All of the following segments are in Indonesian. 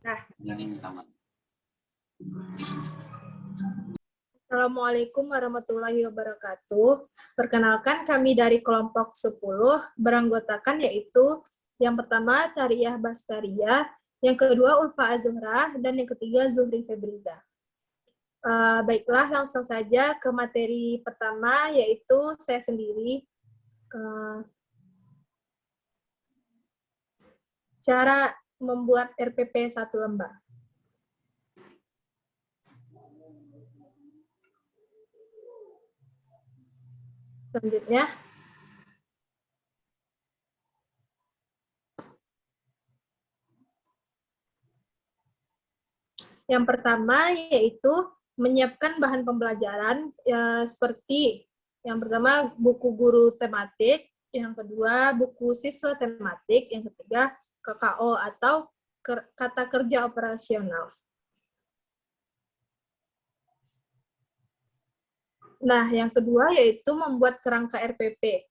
Nah, Assalamualaikum warahmatullahi wabarakatuh. Perkenalkan kami dari kelompok 10 beranggotakan yaitu yang pertama Tariyah Bastaria, yang kedua Ulfa Azuhra, dan yang ketiga Zuhri Febriza. Baiklah, langsung saja ke materi pertama yaitu saya sendiri. Cara membuat RPP 1 lembar. Selanjutnya, yang pertama yaitu menyiapkan bahan pembelajaran seperti yang pertama buku guru tematik, yang kedua buku siswa tematik, yang ketiga KKO atau kata kerja operasional. Nah, yang kedua yaitu membuat kerangka RPP.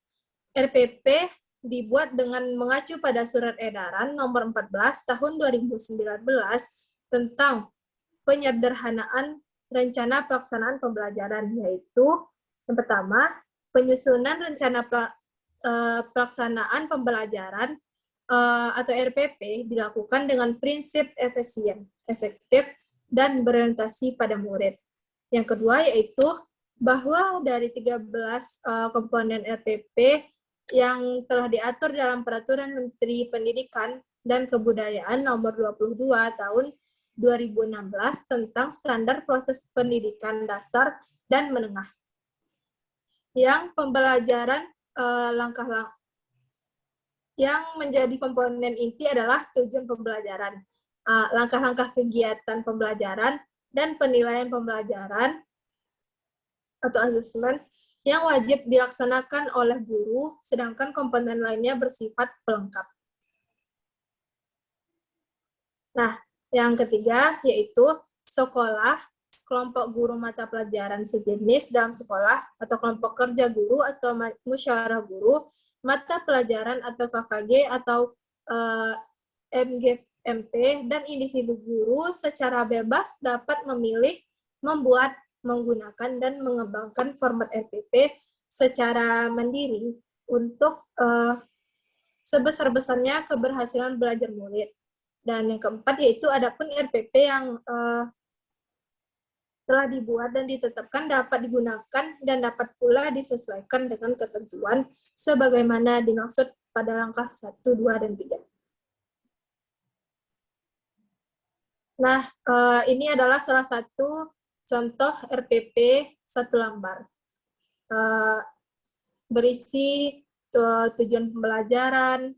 RPP dibuat dengan mengacu pada Surat Edaran Nomor 14 Tahun 2019 tentang penyederhanaan rencana pelaksanaan pembelajaran, yaitu yang pertama, penyusunan rencana pelaksanaan pembelajaran atau RPP dilakukan dengan prinsip efisien, efektif, dan berorientasi pada murid. Yang kedua yaitu bahwa dari 13 komponen RPP yang telah diatur dalam Peraturan Menteri Pendidikan dan Kebudayaan Nomor 22 Tahun 2016 tentang standar proses pendidikan dasar dan menengah. Yang pembelajaran langkah-langkah yang menjadi komponen inti adalah tujuan pembelajaran, langkah-langkah kegiatan pembelajaran, dan penilaian pembelajaran atau asesmen yang wajib dilaksanakan oleh guru, sedangkan komponen lainnya bersifat pelengkap. Nah, yang ketiga yaitu sekolah, kelompok guru mata pelajaran sejenis dalam sekolah, atau kelompok kerja guru atau musyawarah guru, mata pelajaran atau KKG atau MGMP, dan individu guru secara bebas dapat memilih, membuat, menggunakan, dan mengembangkan format RPP secara mandiri untuk sebesar-besarnya keberhasilan belajar murid. Dan yang keempat yaitu adapun RPP yang telah dibuat dan ditetapkan dapat digunakan dan dapat pula disesuaikan dengan ketentuan sebagaimana dimaksud pada langkah 1, 2, dan 3. Nah, ini adalah salah satu contoh RPP 1 lembar. Berisi tujuan pembelajaran,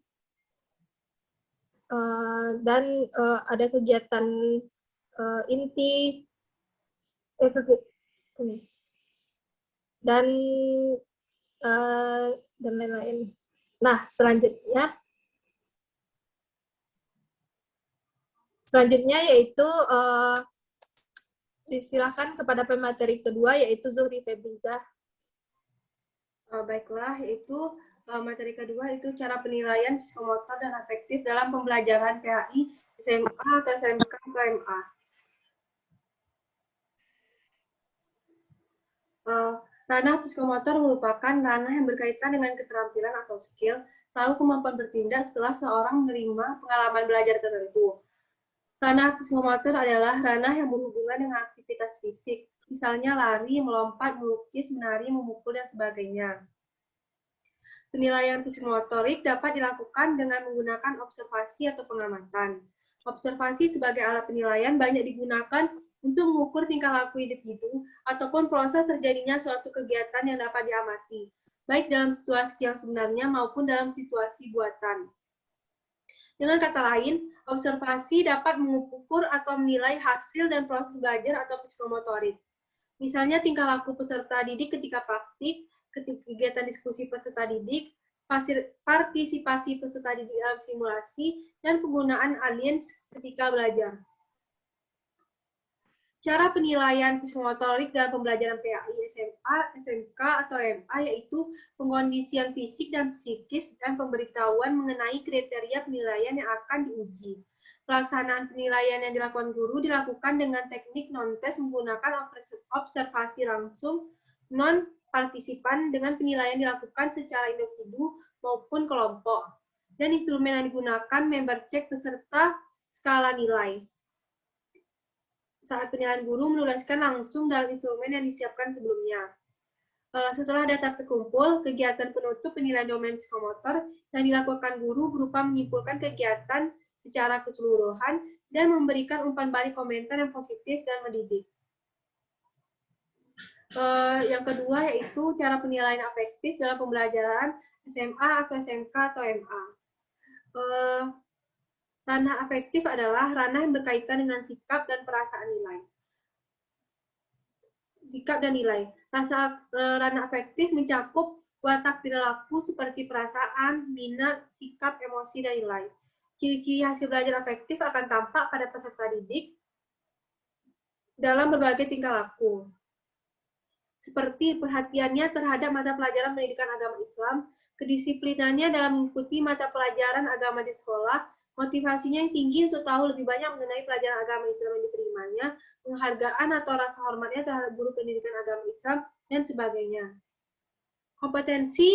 dan ada kegiatan inti, dan lain-lain. Nah, selanjutnya yaitu disilakan kepada pemateri kedua yaitu Zuhri Febriza. baiklah, itu materi kedua itu cara penilaian psikomotor dan afektif dalam pembelajaran PAI, SMA atau SMK atau MA. Ranah psikomotor merupakan ranah yang berkaitan dengan keterampilan atau skill, tahu kemampuan bertindak setelah seorang menerima pengalaman belajar tertentu. Ranah psikomotor adalah ranah yang berhubungan dengan aktivitas fisik, misalnya lari, melompat, melukis, menari, memukul, dan sebagainya. Penilaian psikomotorik dapat dilakukan dengan menggunakan observasi atau pengamatan. Observasi sebagai alat penilaian banyak digunakan untuk mengukur tingkah laku individu ataupun proses terjadinya suatu kegiatan yang dapat diamati, baik dalam situasi yang sebenarnya maupun dalam situasi buatan. Dengan kata lain, observasi dapat mengukur atau menilai hasil dan proses belajar atau psikomotorik. Misalnya tingkah laku peserta didik ketika praktik, kegiatan diskusi peserta didik, partisipasi peserta didik dalam simulasi, dan penggunaan aliens ketika belajar. Cara penilaian psikomotorik dalam pembelajaran PAI, SMA, SMK, atau MA yaitu pengkondisian fisik dan psikis dan pemberitahuan mengenai kriteria penilaian yang akan diuji. Pelaksanaan penilaian yang dilakukan guru dilakukan dengan teknik non-tes menggunakan observasi langsung non-partisipan dengan penilaian dilakukan secara individu maupun kelompok. Dan instrumen yang digunakan member check beserta skala nilai. Saat penilaian guru menuliskan langsung dalam instrumen yang disiapkan sebelumnya. Setelah data terkumpul, kegiatan penutup penilaian domain psikomotor yang dilakukan guru berupa menyimpulkan kegiatan secara keseluruhan dan memberikan umpan balik komentar yang positif dan mendidik. Yang kedua yaitu cara penilaian afektif dalam pembelajaran SMA atau SMK atau MA. Ranah afektif adalah ranah yang berkaitan dengan sikap dan perasaan nilai. Sikap dan nilai. Ranah afektif mencakup watak perilaku seperti perasaan, minat, sikap, emosi, dan nilai. Ciri-ciri hasil belajar afektif akan tampak pada peserta didik dalam berbagai tingkah laku. Seperti perhatiannya terhadap mata pelajaran pendidikan agama Islam, kedisiplinannya dalam mengikuti mata pelajaran agama di sekolah, motivasinya yang tinggi untuk tahu lebih banyak mengenai pelajaran agama Islam yang diterimanya, penghargaan atau rasa hormatnya terhadap guru pendidikan agama Islam, dan sebagainya. Kompetensi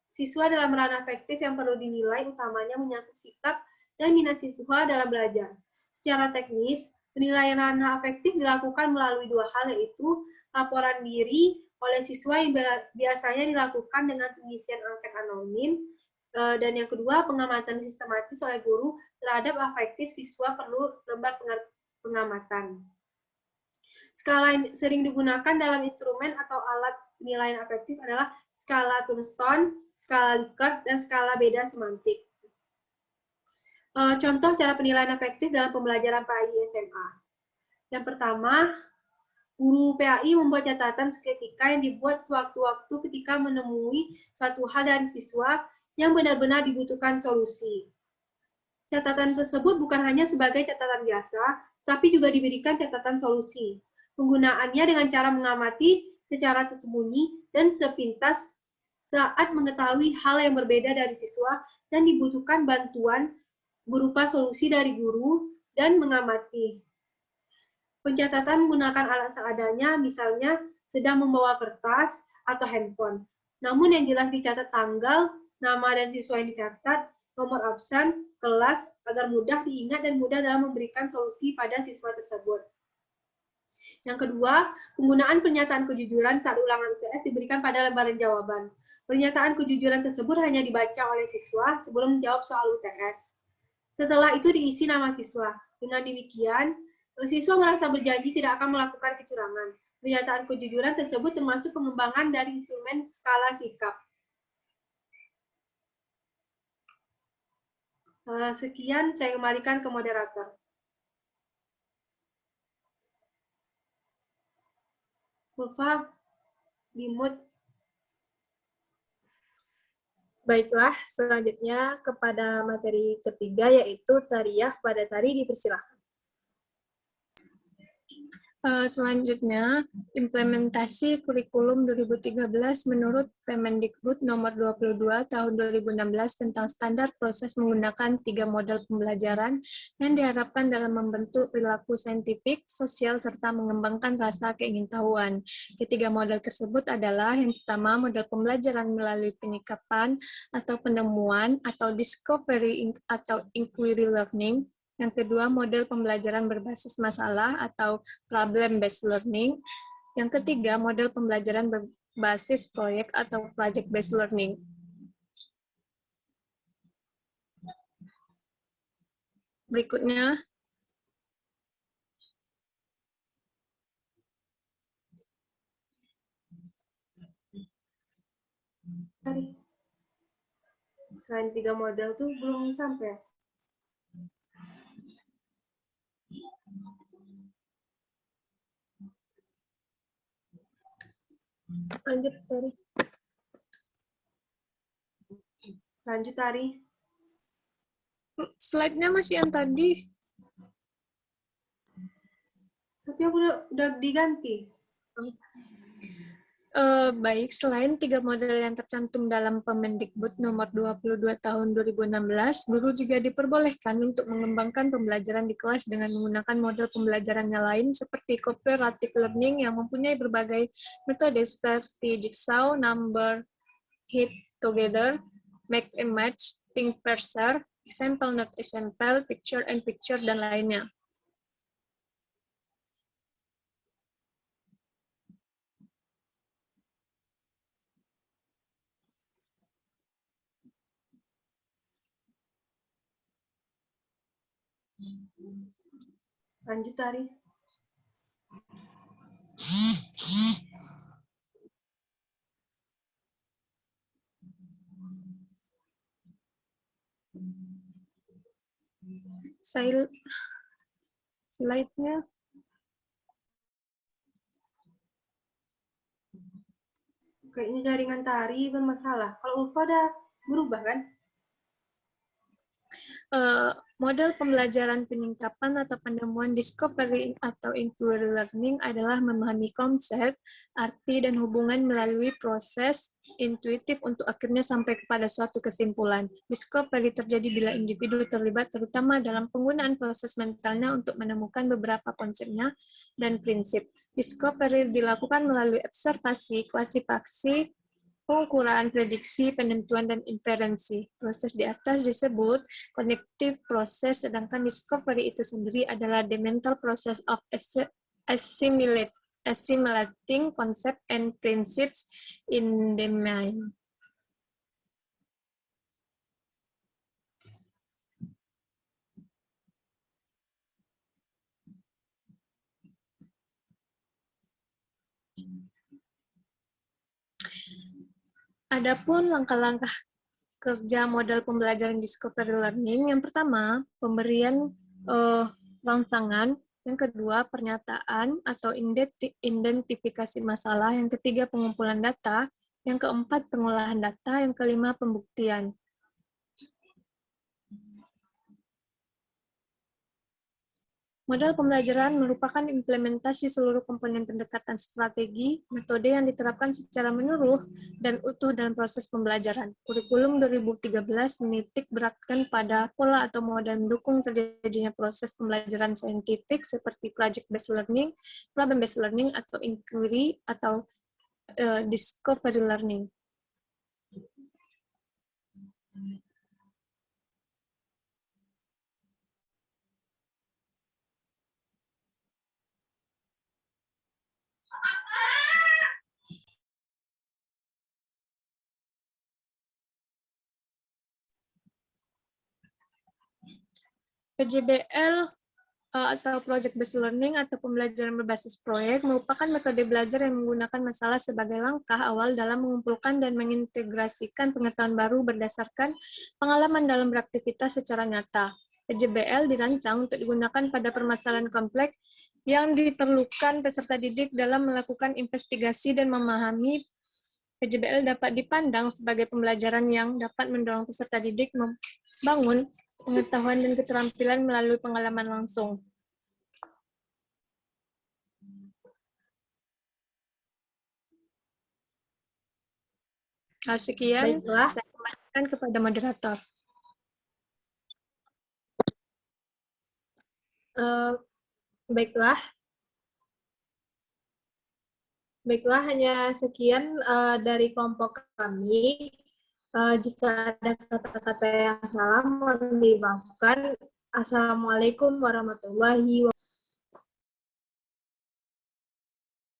siswa dalam ranah afektif yang perlu dinilai utamanya menyangkut sikap dan minat siswa dalam belajar. Secara teknis, penilaian ranah afektif dilakukan melalui dua hal, yaitu laporan diri oleh siswa yang biasanya dilakukan dengan pengisian angket anonim, dan yang kedua, pengamatan sistematis oleh guru terhadap afektif siswa perlu lembar pengamatan. Skala yang sering digunakan dalam instrumen atau alat penilaian afektif adalah skala Thurstone, skala Likert, dan skala beda semantik. Contoh cara penilaian afektif dalam pembelajaran PAI SMA. Yang pertama, guru PAI membuat catatan seketika yang dibuat sewaktu-waktu ketika menemui suatu hal dari siswa yang benar-benar dibutuhkan solusi. Catatan tersebut bukan hanya sebagai catatan biasa, tapi juga diberikan catatan solusi. Penggunaannya dengan cara mengamati secara tersembunyi dan sepintas saat mengetahui hal yang berbeda dari siswa dan dibutuhkan bantuan berupa solusi dari guru dan mengamati. Pencatatan menggunakan alat seadanya, misalnya sedang membawa kertas atau handphone. Namun yang jelas dicatat tanggal, nama dan siswa yang dicatat, nomor absen, kelas, agar mudah diingat dan mudah dalam memberikan solusi pada siswa tersebut. Yang kedua, penggunaan pernyataan kejujuran saat ulangan UTS diberikan pada lembaran jawaban. Pernyataan kejujuran tersebut hanya dibaca oleh siswa sebelum menjawab soal UTS. Setelah itu diisi nama siswa. Dengan demikian, siswa merasa berjanji tidak akan melakukan kecurangan. Pernyataan kejujuran tersebut termasuk pengembangan dari instrumen skala sikap. Sekian, saya kembalikan ke moderator. Ulfa, di-mute. Baiklah, selanjutnya kepada materi ketiga, yaitu tariah pada tari, dipersilahkan. Selanjutnya, implementasi kurikulum 2013 menurut Permendikbud nomor 22 tahun 2016 tentang standar proses menggunakan 3 model pembelajaran yang diharapkan dalam membentuk perilaku saintifik, sosial, serta mengembangkan rasa keingintahuan. Ketiga model tersebut adalah yang pertama, model pembelajaran melalui penyikapan atau penemuan atau discovery atau inquiry learning. Yang kedua, model pembelajaran berbasis masalah atau problem-based learning. Yang ketiga, model pembelajaran berbasis proyek atau project-based learning. Berikutnya, Selain 3 model tuh belum sampai. Lanjut, Tari. Lanjut, Tari. slide-nya masih yang tadi. Tapi aku udah diganti. Baik, selain 3 model yang tercantum dalam Permendikbud nomor 22 tahun 2016, guru juga diperbolehkan untuk mengembangkan pembelajaran di kelas dengan menggunakan model pembelajaran yang lain seperti cooperative learning yang mempunyai berbagai metode seperti jigsaw, number, hit together, make a match, think parser, example not example, picture and picture, dan lainnya. Lanjut, Tari. Slide-nya. Kayaknya jaringan Tari bermasalah. Kalau Ulfa udah berubah kan? Model pembelajaran penyingkapan atau penemuan discovery atau inquiry learning adalah memahami konsep, arti, dan hubungan melalui proses intuitif untuk akhirnya sampai kepada suatu kesimpulan. Discovery terjadi bila individu terlibat terutama dalam penggunaan proses mentalnya untuk menemukan beberapa konsepnya dan prinsip. Discovery dilakukan melalui observasi, klasifikasi, pengukuran, prediksi, penentuan, dan inferensi. Proses di atas disebut cognitive process, sedangkan discovery itu sendiri adalah the mental process of assimilating concept and principles in the mind. Adapun langkah-langkah kerja model pembelajaran discovery learning, yang pertama, pemberian rangsangan, yang kedua, pernyataan atau identifikasi masalah, yang ketiga, pengumpulan data, yang keempat, pengolahan data, yang kelima, pembuktian. Model pembelajaran merupakan implementasi seluruh komponen pendekatan strategi, metode yang diterapkan secara menyeluruh dan utuh dalam proses pembelajaran. Kurikulum 2013 menitik beratkan pada pola atau model mendukung terjadinya proses pembelajaran saintifik seperti project-based learning, problem-based learning, atau inquiry atau discovery learning. PJBL atau Project Based Learning atau pembelajaran berbasis proyek merupakan metode belajar yang menggunakan masalah sebagai langkah awal dalam mengumpulkan dan mengintegrasikan pengetahuan baru berdasarkan pengalaman dalam beraktivitas secara nyata. PJBL dirancang untuk digunakan pada permasalahan kompleks yang diperlukan peserta didik dalam melakukan investigasi dan memahami. PJBL dapat dipandang sebagai pembelajaran yang dapat mendorong peserta didik membangun pengetahuan dan keterampilan melalui pengalaman langsung. Sekian, Baiklah. saya kembalikan kepada moderator. Baiklah. Baiklah, hanya sekian dari kelompok kami. Jika ada kata-kata yang salah, mohon dimaafkan. Assalamualaikum warahmatullahi wabarakatuh.